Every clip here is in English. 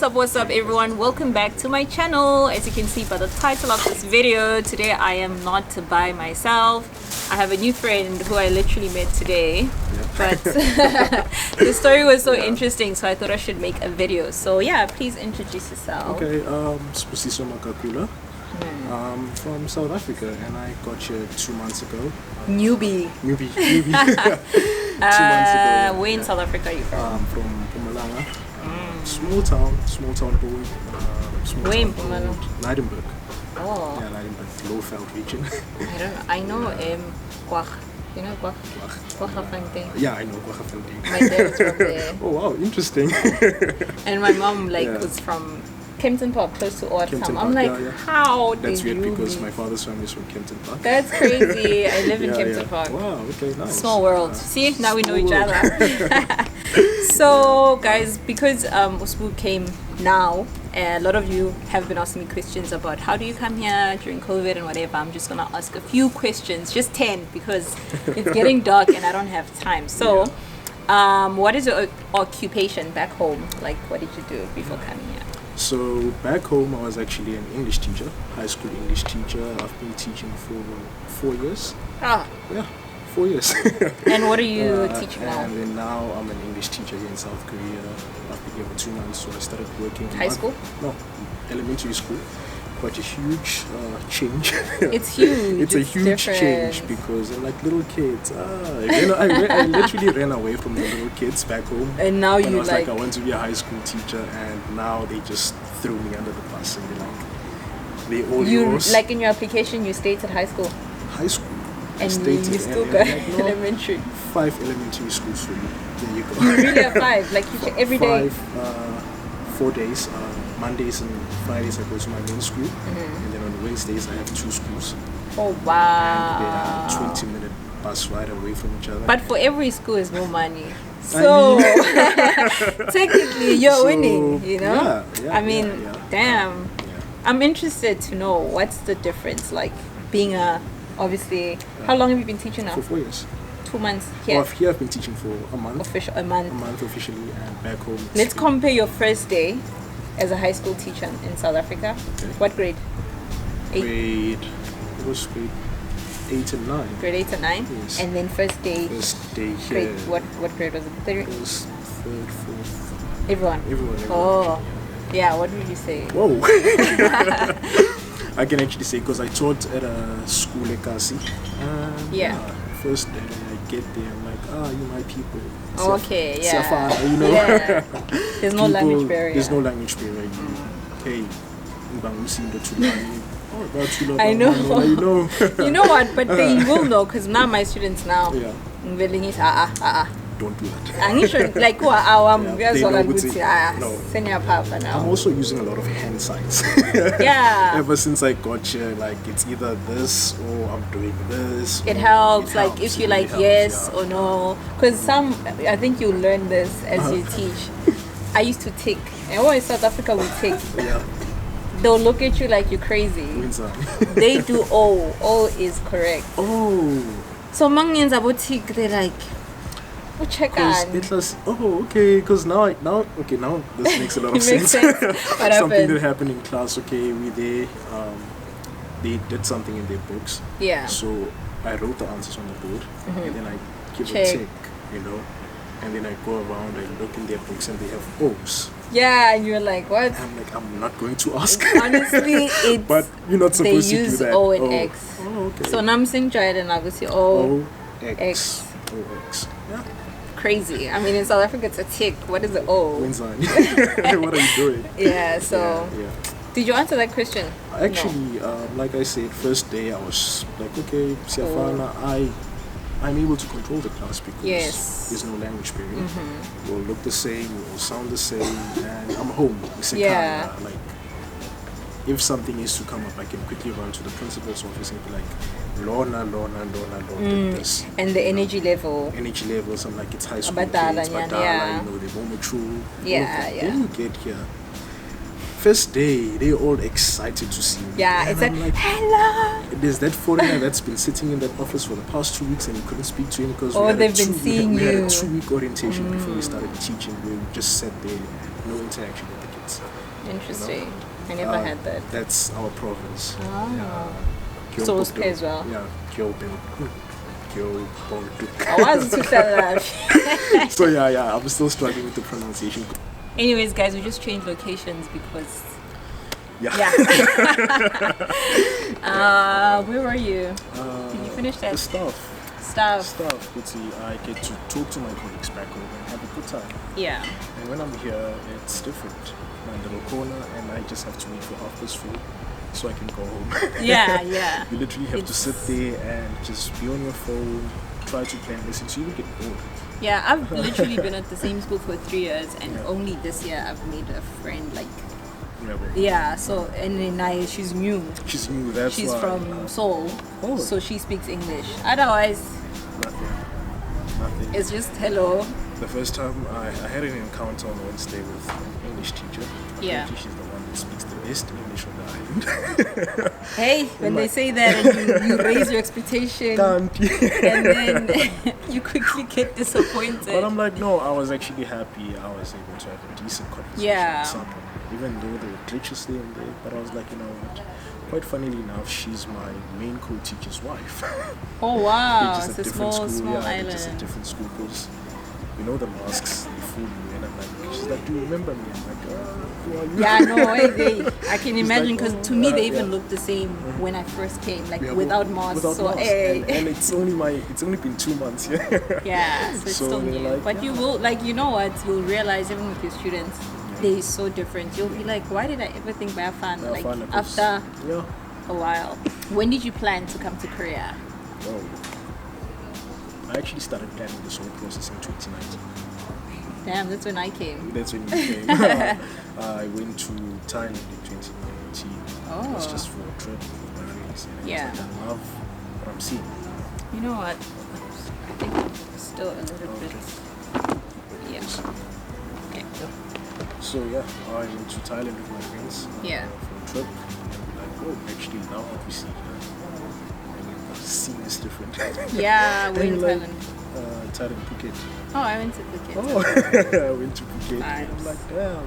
what's up everyone? Welcome back to my channel. As you can see by the title of this video, today I am not by myself. I have a new friend who I literally met today. But the story was so interesting, so I thought I should make a video. So yeah, please introduce yourself. Okay, Spusiso Makakula. I'm from South Africa and I got here 2 months ago. Newbie. 2 months ago. Where in South Africa are you from? From Mpumalanga. Small town boy. Where in Mpumalanga? Leidenburg. Oh. Yeah, Leidenburg, Lowveld region. I know Kwag. You know Kwag? Kwaggafontein. Yeah, I know Kwaggafontein. My dad was from there. Oh wow, interesting. And my mom was from Kempton Park, close to Ortam. I'm like, how did That's weird you because be? my father's family is from Kempton Park. That's crazy. I live in Kempton Park. Wow, okay, nice. Small world. See, now we know each other. So, guys, because Usbu came now, a lot of you have been asking me questions about how do you come here during COVID and whatever. I'm just gonna ask a few questions, just 10, because it's getting dark and I don't have time. So, what is your occupation back home? Like, what did you do before coming here? So back home, I was actually an English teacher, high school English teacher. I've been teaching for 4 years. Ah. Yeah, 4 years. And what are you teaching now? And then now I'm an English teacher here in South Korea. I've been here for 2 months, so I started working. High school? No, elementary school. Quite a huge change. It's huge. It's a huge change because they're like little kids. I literally ran away from the little kids back home. And now I was like, I want to be a high school teacher, and now they just threw me under the bus and they're like, they all yours. Like in your application, you stated high school. High school. And you still got elementary. 5 elementary schools for you. There you go. You really have 5, like you check every day. 4 days. Mondays and Fridays I go to my main school, and then on Wednesdays I have 2 schools. Oh wow! And they are 20-minute bus ride away from each other. But for every school is no money, so technically you're winning. You know? Yeah, damn. I'm interested to know what's the difference, like being obviously. How long have you been teaching now? For 4 years. 2 months here. Well, here I've been teaching for a month. A month. A month officially, and back home. Let's compare your first day as a high school teacher in South Africa. Okay. What grade? 8? It was grade 8 and 9. Grade 8 and 9? Yes. And then first day here. Grade, what grade was it? 3rd? It was 3rd, 4th. Everyone. Oh. Yeah, what did you say? Whoa. I can actually say because I taught at a school at Kasi. First day I get there, I'm like, you my people. Okay, yeah. Siafana, you know. Yeah. There's no language barrier. There's no language barrier. Hey, I know. You know. You know what? But they will know because now my students now. Yeah. Don't do that. Like no. I'm also using a lot of hand signs. Yeah. Ever since I got here, like it's either this or I'm doing this. It helps, like if you like yes or no. Because I think you learn this as you teach. I used to tick. And when in South Africa we tick. Yeah. They'll look at you like you're crazy. They do O. O is correct. Oh. So Mangyans about tick, they're like, check on. Okay, because now this makes a lot of sense. Something that happened in class. Okay, they did something in their books. Yeah. So I wrote the answers on the board, and then I give a tick, and then I go around and look in their books, and they have O's. Yeah, and you're like, what? I'm like, I'm not going to ask. Honestly, it's but you're not supposed to do that. They use O and X. Oh, okay. So now I'm saying Jared and obviously O, X. O, X. Yeah. Crazy. I mean, in South Africa, it's a tick. What is the O? What are you doing? Yeah, so. Yeah. Did you answer that question? Actually, like I said, first day I was like, okay, Siafana, I'm able to control the class because there's no language barrier. We all look the same, we all sound the same, and I'm home. Like, if something is to come up, I can quickly run to the principal's office and be like, Lorna, this. And the energy levels, I'm like, it's high school kids, they're more mature. Yeah. Then you get here. First day, they're all excited to see me. Yeah, it's like, hello. There's that foreigner that's been sitting in that office for the past 2 weeks and you couldn't speak to him because they've been seeing you. We had a 2-week orientation before we started teaching. We just sat there no interaction with the kids. Interesting. I never had that. That's our province. So it's as well. Yeah, I was to that. So yeah, I'm still struggling with the pronunciation. Anyways, guys, we just changed locations because. Yeah. Where were you? Did you finish that? The stuff. Let's see, I get to talk to my colleagues back home and have a good time. Yeah. And when I'm here, it's different. My little corner, and I just have to wait for 4:30 so I can go home. Yeah. You literally have to sit there and just be on your phone, try to plan lessons, so you will get bored. Yeah, I've literally been at the same school for 3 years, and only this year I've made a friend. Like, yeah. So and then she's new. She's new. That's she's why. From Seoul, so she speaks English. Otherwise, nothing. It's just hello. The first time I had an encounter on Wednesday with an English teacher. Apparently she's the one that speaks the best English on the island. Hey, when they say that and you raise your expectation and then you quickly get disappointed. But I'm like, no, I was actually happy I was able to have a decent conversation with someone. Even though there were glitches there and there, but I was like, you know what? Quite funnily enough, she's my main co-teacher's wife. Oh wow, it's a small island. It's a different school because you know the masks, they fool you, and I'm like, she's like, do you remember me? I'm like, who are you? Yeah, no, I can imagine because to me they even look the same when I first came, like without masks. Without masks. And it's only been 2 months, Yeah, so it's still new. Like, but you will, like, you know what? You'll realize even with your students. They're so different. You'll be like, why did I ever think Bafana? Like after a while. When did you plan to come to Korea? Oh, I actually started planning this whole process in 2019. Damn, that's when I came. That's when you came. I went to Thailand in 2019. Oh. It was just for a trip with my friends. And I love what I'm seeing. You know what? I think still a little bit. Yeah. Okay. So yeah, I went to Thailand with my friends for a trip, and we're like, oh, actually love what we see here. And the scene is different. Yeah, we're in Thailand. Thailand, Phuket. Oh, I went to Phuket. Oh, I went to Phuket. Nice. And I'm like, damn.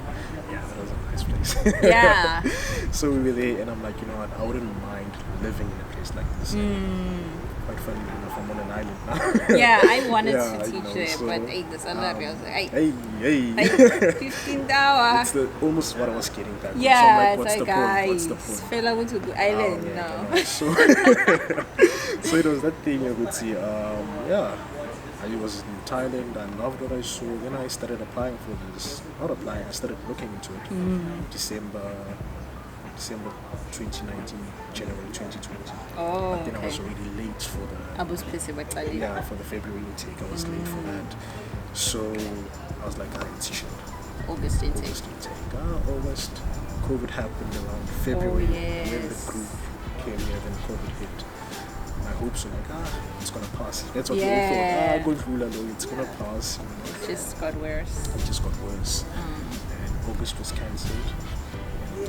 Yeah, that was a nice place. Yeah. So we were there, and I'm like, you know what? I wouldn't mind living in a place like this. Quite funny enough, I'm on an island now. Yeah, I wanted to teach there, so, but the salary, I was like, hey, 15 hours. It's almost what I was getting back. Yeah, so I'm like, what's the point? What's the point? Fella went to the island, So, so it was that thing I would see. I was in Thailand, I loved what I saw. Then I started applying for this. Not applying, I started looking into it. December 2019, January 2020. Oh, but then I was already late for the for the February intake. I was late for that. So I was like, August intake. August. COVID happened around February when the group came here, then COVID hit. My hopes were like, it's gonna pass. That's what we all thought. Go through it's gonna pass. It just got worse. And August was cancelled.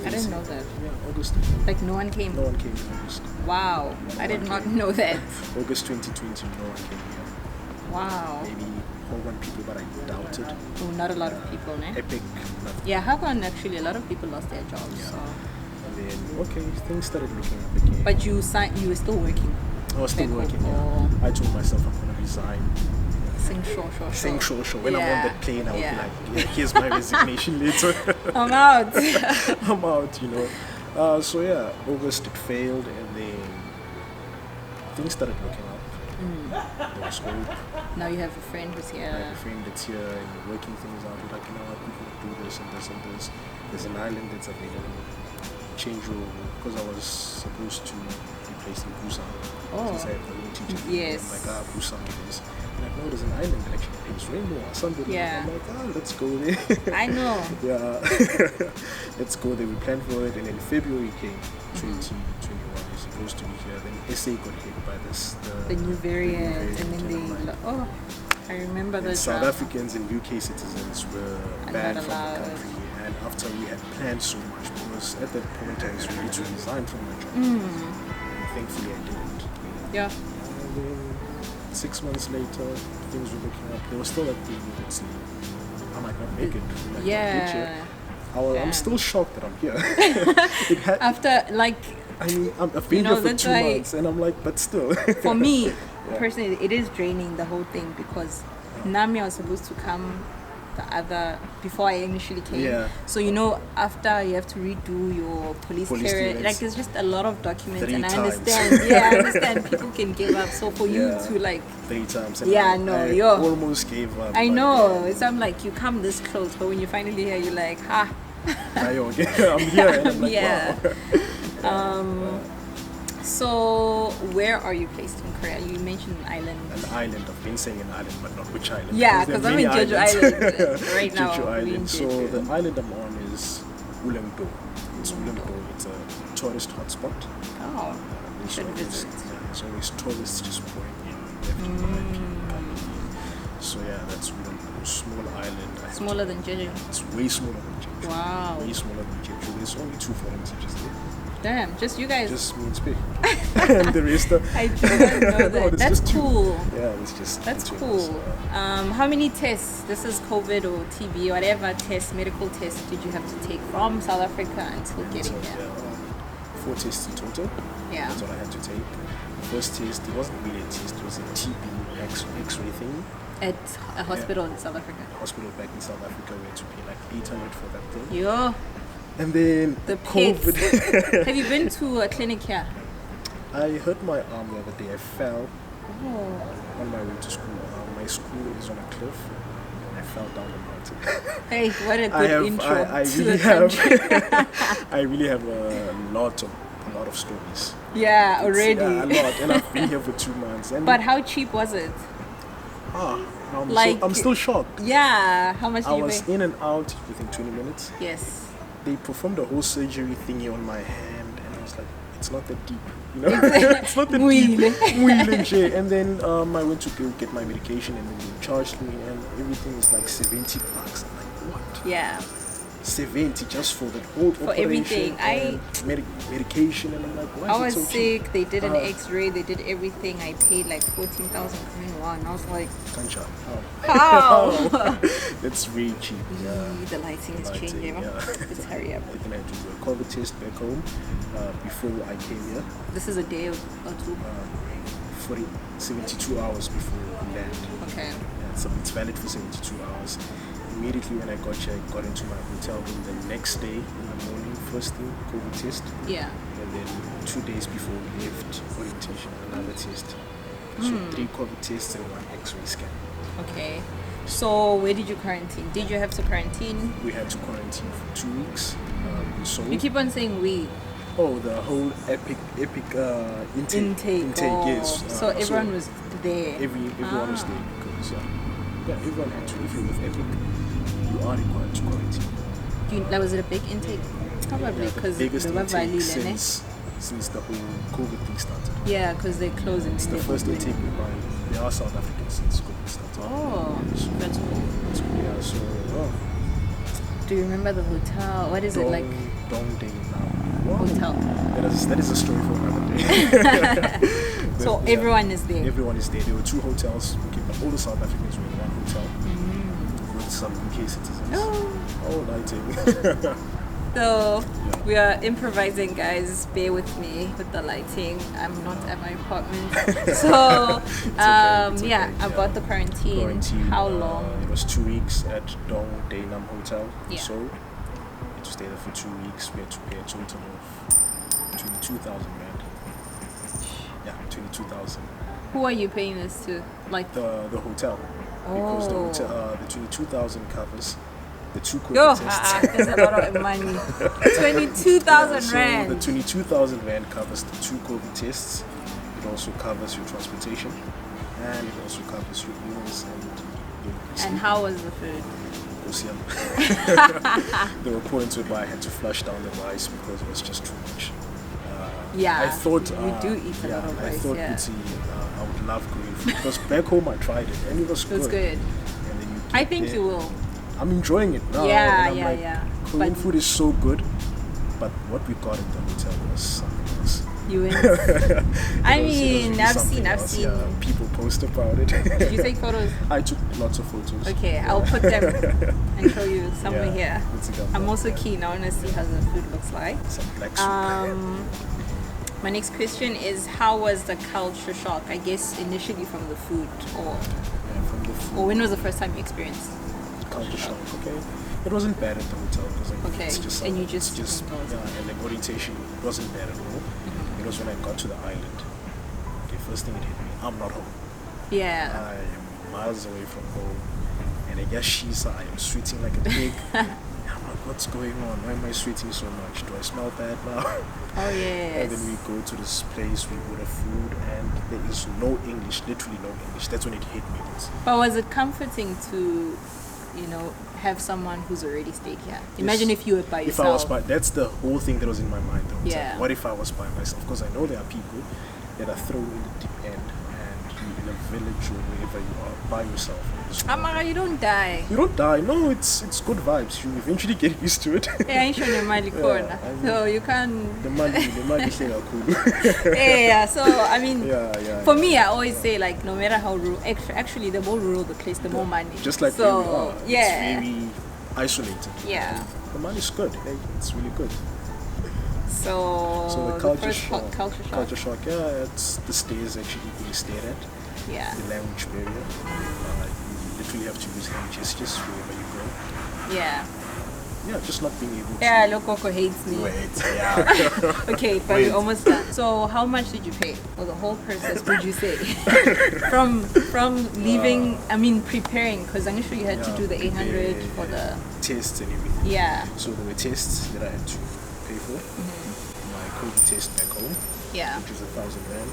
I didn't know that. Yeah, August. Like no one came? No one came in August. Wow, I did not know that. August 2020, no one came here. Wow. Maybe 1 people, but I doubt it. Oh, not a lot of people, ne? Epic. Yeah, how come actually a lot of people lost their jobs? Yeah. So. And then, things started looking up again. But you were still working? I was still working, I told myself I'm going to resign. Sing show. When I'm on that plane, I would be like, here's my resignation letter. I'm out. I'm out, August it failed, and then things started looking up. There was hope. Now you have a friend who's here. I have a friend that's here, and we're working things out. We're like, you know what, we can do this and this and this. There's an island that's available. Change over, because I was supposed to be placed in Busan. Since I have the new teacher. Yes. I'm like, Busan it is. Like, no, there's an island that actually pays rainbow or something. Yeah. I'm like, let's go there. I know. Yeah. Let's go there. We planned for it, and then February came, 2021. We're supposed to be here. Then SA got hit by the new variant, and then I remember that. South Africans and UK citizens were banned from the country, and after we had planned so much, because at that point I was ready to resign from my job, and thankfully I didn't. Yeah. And then 6 months later, things were looking up. There was still that thing, I might not make it. I might not get here. Yeah. I'm still shocked that I'm here. After like, I mean, I've been here for 2 months, and I'm like, but still. For me, personally, it is draining, the whole thing, because Nami was supposed to come before I initially came. Yeah. So after you have to redo your police clearance, like it's just a lot of documents, 3 and I times. understand. Yeah, I understand people can give up. So for you to like 3 times. And I almost gave up. I know. So I'm like, you come this close, but when you're finally here, you're like, ha. I'm here, and I'm like, wow. So where are you placed in Korea? You mentioned an island. An island. I've been saying an island, but not which island. Yeah, because I'm in Jeju Island right now. Jeju Island. So Jeju. the island I'm on is Uleungdo. It's Uleungdo. It's a tourist hotspot. Oh, you should visit. There's always tourists just pouring in left and right, coming in. So yeah, that's Uleungdo. Small island. Smaller than Jeju. It's way smaller than Jeju. Wow. Way smaller than Jeju. There's only 2 foreign teachers there. Damn, just you guys. Just me and Spee. And the rest of... I didn't know that. That's cool. Yeah, it's just... That's cool. How many tests, this is COVID or TB, whatever medical tests did you have to take from South Africa until getting here? 4 tests in total. Yeah. That's what I had to take. The first test, it wasn't really a test, it was a TB X-ray thing. At a hospital in South Africa? Hospital back in South Africa, we had to pay like 800 for that thing. Yo. And then the COVID. Have you been to a clinic here? I hurt my arm the other day. I fell on my way to school. My school is on a cliff. I fell down the mountain. Hey, what a good intro I to really the country. I really have a lot of stories. Yeah, already. A lot, and I've been here for 2 months. And but how cheap was it? I'm still shocked. Yeah, how much did you pay? I was in and out within 20 minutes. Yes. They performed a whole surgery thingy on my hand, and I was like, it's not that deep, it's not that deep. And then I went to go get my medication, and then they charged me, and everything is like $70. I'm like, what? Yeah. 70 just for the whole for everything. Medication, and I'm like, why I was so sick. cheap? They did an X-ray. They did everything. I paid like 14,000 and I was like, how? That's really cheap. Yeah. The lighting is changing. Yeah. Let's hurry up. Then I had to do a COVID test back home before I came here. This is a day or two. 72 hours before we land. Okay. Yeah, so it's valid for 72 hours. Immediately when I got here, I got into my hotel room the next day in the morning, first thing, COVID test. Yeah. And then 2 days before we left orientation, another test. So 3 COVID tests and 1 X-ray scan. Okay. So where did you quarantine? Did you have to quarantine? We had to quarantine for 2 weeks. You keep on saying we. Oh, the whole epic intake. Yes. So everyone was there. Everyone was there because everyone had to. If you're with Epic, you are required to quarantine. Was it a big intake? Probably because the biggest intake since the whole COVID thing started. Yeah, because they closed. It's the first intake they are South Africans since COVID started. Oh, so that's cool. That's cool. Yeah. So. Do you remember the hotel? What is it like? Dong Day now. Hotel. That is a story for another day. So everyone is there. Everyone is there. There were 2 hotels. Okay, but all the South Africans were in 1 hotel with some UK citizens. Oh, lighting. So we are improvising, guys. Bear with me with the lighting. I'm not at my apartment. So about the quarantine. How long? It was 2 weeks at Dong Day Nam Hotel. Yeah. So we had to stay there for 2 weeks. We had to pay a total of 22,000 rand. Yeah, 22,000. Who are you paying this to? Like the hotel. Because the hotel, the 22,000 covers the 2 COVID tests. There's a lot of money. 22,000 rand. So the 22,000 rand covers the 2 COVID tests. It also covers your transportation, and it also covers your meals and your sleep. And how was the food? There were points where I had to flush down the rice because it was just too much. I thought we do eat a lot of rice. I thought I would love Korean food because back home I tried it and it was good. It was good. And then I think you will. I'm enjoying it now. Yeah. Korean food is so good, but what we got in the hotel was something else. You went. I mean, I've seen. Yeah, people post about it. Did you take photos? I took lots of photos. Okay, I'll put them and show you somewhere here. I'm also keen. I want to see how the food looks like. Some black soup. My next question is, how was the culture shock? I guess initially from the food, or From the food. or when was the first time you experienced Culture shock. Okay. It wasn't bad at the hotel because Okay, it's just and you it's just and like orientation wasn't bad at all. It was when I got to the island. Okay, first thing it hit me, I'm not home. Yeah. I am miles away from home, and I guess I am sweating like a pig. I'm like, what's going on? Why am I sweating so much? Do I smell bad now? Oh yes. And then we go to this place, we order food, and there is no English, literally no English. That's when it hit me. But was it comforting to, have someone who's already stayed here? Imagine if you were by If yourself. I was by, that's the whole thing that was in my mind. Though. Yeah. Like, what if I was by myself? Because I know there are people that are thrown in the deep end, and you're in a village or wherever you are by yourself. Amara, you don't die. You don't die. No, it's good vibes. You eventually get used to it. Yeah, ain't sure Mali corner. So you can. The money thing are cool. Yeah. So I mean, Yeah. for me, I always say like, no matter how rural, actually, the more rural the place, the more money. Just like so, where we are. yeah. It's very isolated. Yeah. The money's good. Like, it's really good. So So the first shock. culture shock. Yeah, it's the stairs actually being stared at. Yeah. The language barrier. You literally have to use hand gestures wherever you go. Yeah. Yeah, just not being able to. Yeah, Lokoko hates me. Wait, yeah. Okay, but we're almost done. So how much did you pay for the whole process, would you say? from leaving, preparing, because I'm sure you had to do the 800 for the tests and everything. Yeah. So there were tests that I had to pay for. My COVID test back home. Yeah. Which is 1,000 rand.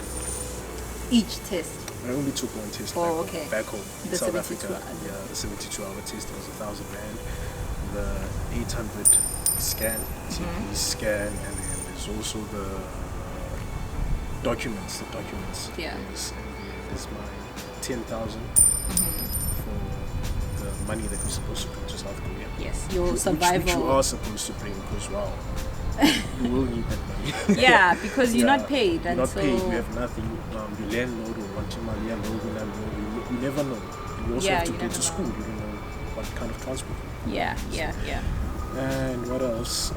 Each test. I only took one test back home in The South 72 Africa. Yeah, the 72-hour test was 1,000 rand. The 800 scan, TP scan, and then there's also the documents. Yeah. Yes, and then there's my 10,000 for the money that we're supposed to bring to South Korea. Yes, your survival. Which you are supposed to bring because, wow, you will need that money. Yeah, because you're not paid. You're not paid, you have nothing. Your landlord or one you never know. You also have to get to school, you don't know what kind of transport. Yeah. And what else?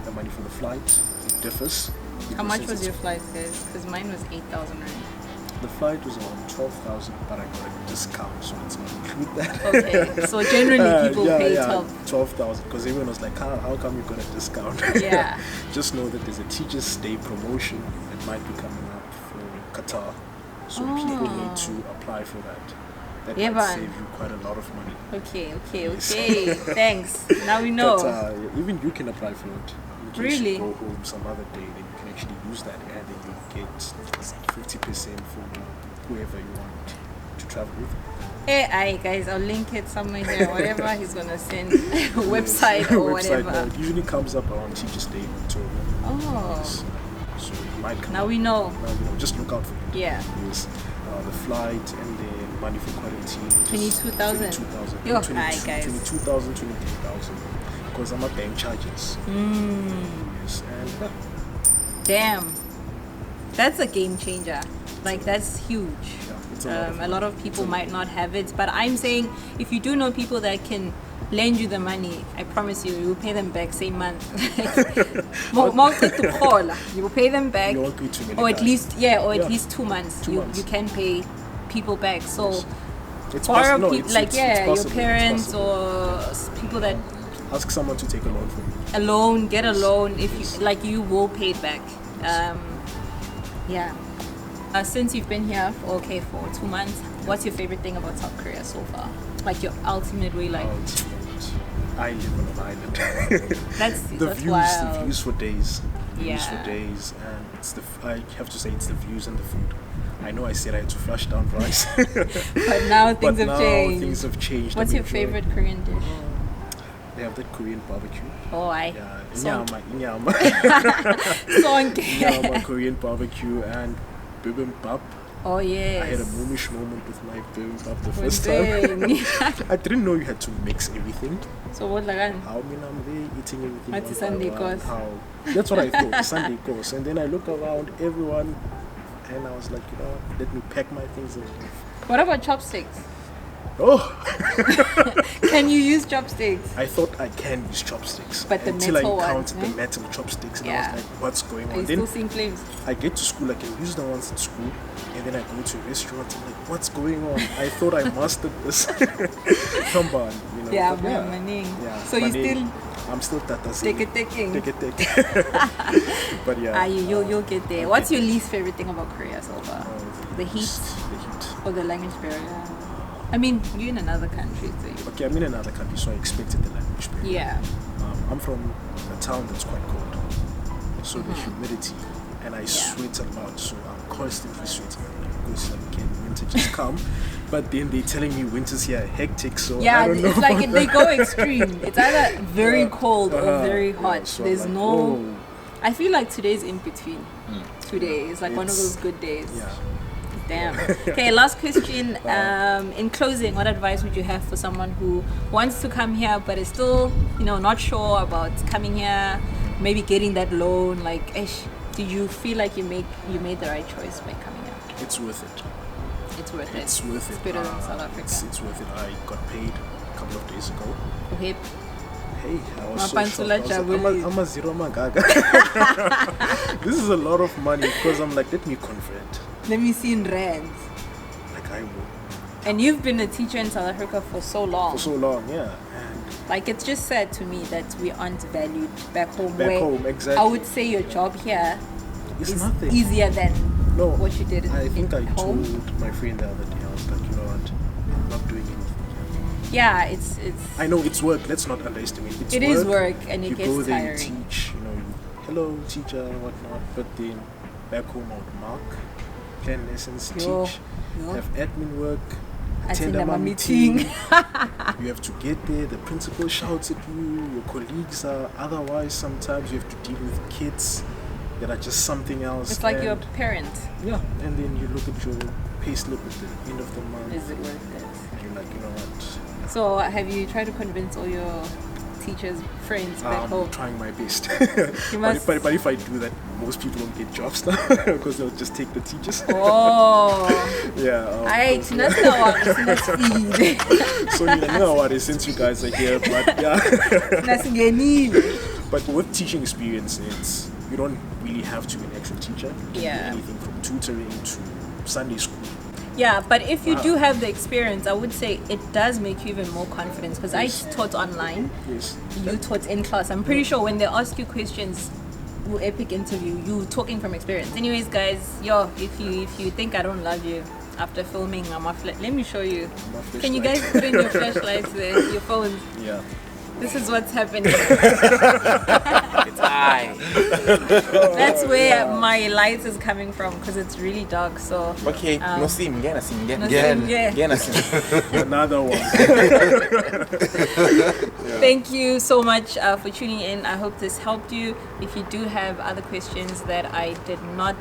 The money for the flight, it differs. How much was your flight, guys? Because mine was 8,000 rand. The flight was around 12,000, but I got a discount, so it's not include that. Okay, so generally people pay 12,000, because everyone was like, how come you got a discount? Yeah. Just know that there's a Teacher's Day promotion that might be coming up for Qatar, so people need to apply for that. That might save you quite a lot of money. Okay. Thanks. Now we know. But even you can apply for it. In case Really? you go home some other day, then you can actually use that, and then you get 50% for whoever you want to travel with. Hey, guys, I'll link it somewhere here. Whatever he's gonna send, website or whatever. No, it usually comes up around Teacher's Day in October. Oh. So it might come. Now we know. Just look out for it. Yeah. Yes. The flight and then money for quarantine. 22,000. 22,000. Yo, hi guys. 22,000, 23,000. Because I'm not paying charges. Yes, and damn, that's a game changer. Like that's huge. Yeah, a lot of people might not have it, but I'm saying if you do know people that can lend you the money, I promise you will pay them back same month. You will pay them back, you won't pay too many or at times. least at least 2 months. You can pay people back. So Yes. It's for possible. people It's your possible. parents It's or people that ask someone to take a loan for you. get a loan if you you will pay it back. Since you've been here for 2 months, what's your favorite thing about South Korea so far? Like your ultimate way, like I live on an island. that's the views for days. Views for days, and I have to say it's the views and the food. I know I said I had to flush down rice, but now things have changed. What's your favorite Korean dish? They have that Korean barbecue. Oh, Nyama Korean barbecue and bibimbap. Oh yes. I had a momish moment with my bibimbap the first time. I didn't know you had to mix everything. So what like? I'm there eating everything. What's the Sunday course? That's what I thought, Sunday course. And then I look around everyone, and I was like, let me pack my things and leave. What about chopsticks? Oh! Can you use chopsticks? I thought I can use chopsticks. But the until metal I encountered ones, the metal chopsticks, and yeah. I was like, what's going on? Are you Then still seeing flames? I get to school, I can use the ones at school, and then I go to a restaurant and like, what's going on? I thought I mastered this. Come on, Yeah, yeah. So you still... I'm still taking. Take it. But yeah. You'll get there. What's your least favorite thing about Korea so far? The heat? The heat. Or the language barrier? I mean, you're in another country, so you... Okay, I'm in another country, so I expected the language barrier. Yeah. I'm from a town that's quite cold, so the humidity, and I sweat a lot, so I'm constantly sweating. Because winter just come, but then they're telling me winters here are hectic, so I don't know. It's like they go extreme. It's either very cold or very hot. Yeah, so There's like, no... I feel like today's in between. Today is like one of those good days. Yeah. Damn. Okay, last question. In closing, what advice would you have for someone who wants to come here but is still, not sure about coming here, maybe getting that loan? Like, did you feel like you made the right choice by coming here? It's worth it. It's worth it. It's worth it. It's better than South Africa. It's worth it. I got paid a couple of days ago. Okay. Hey, I was so shocked. I'm a zero magaga. This is a lot of money because I'm like, let me convert. Let me see in rands. Like I will. And you've been a teacher in South Africa for so long. For so long, yeah. And like, it's just sad to me that we aren't valued back home. Back home, exactly. I would say your job here is nothing. Easier than what you did I think I home. told my friend the other day, I was like, you know what, I'm not doing anything. Yeah, it's. I know it's work. Let's not underestimate. It is work, and it gets tiring. You go there, tiring. you teach, hello teacher, whatnot. But then back home, I would mark, plan lessons, teach, have admin work, attend a meeting. You have to get there. The principal shouts at you. Your colleagues are otherwise. Sometimes you have to deal with kids that are just something else. It's like you're a parent. Yeah, and then you look at your pay slip at the end of the month. Is it worth it? And you're like, you know what? So have you tried to convince all your teachers, friends back home? I'm trying my best. You must... but if I do that, most people won't get jobs now because they'll just take the teachers. Oh. Yeah. So you know what? Since you guys are here, but yeah. But with teaching experience, you don't really have to be an actual teacher. You can do anything from tutoring to Sunday school. Yeah, but if you do have the experience, I would say it does make you even more confident because I taught online. Yes. You taught in class. I'm pretty sure when they ask you questions, epic interview, you talking from experience. Anyways, guys, if you think I don't love you after filming let me show you. Can you guys put in your flashlights there, your phones? Yeah. This is what's happening. It's I. That's where my light is coming from because it's really dark. So okay, no sim, get another one. Thank you so much for tuning in. I hope this helped you. If you do have other questions that I did not,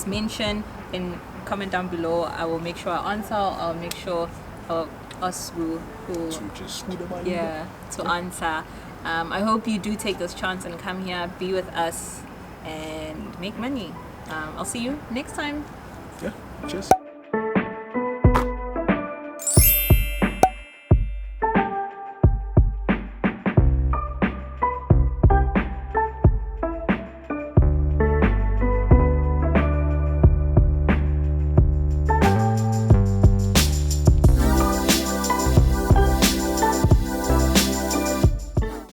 mention, then comment down below. I will make sure I answer. I'll make sure us who to answer. I hope you do take this chance and come here, be with us, and make money. I'll see you next time. Yeah, cheers.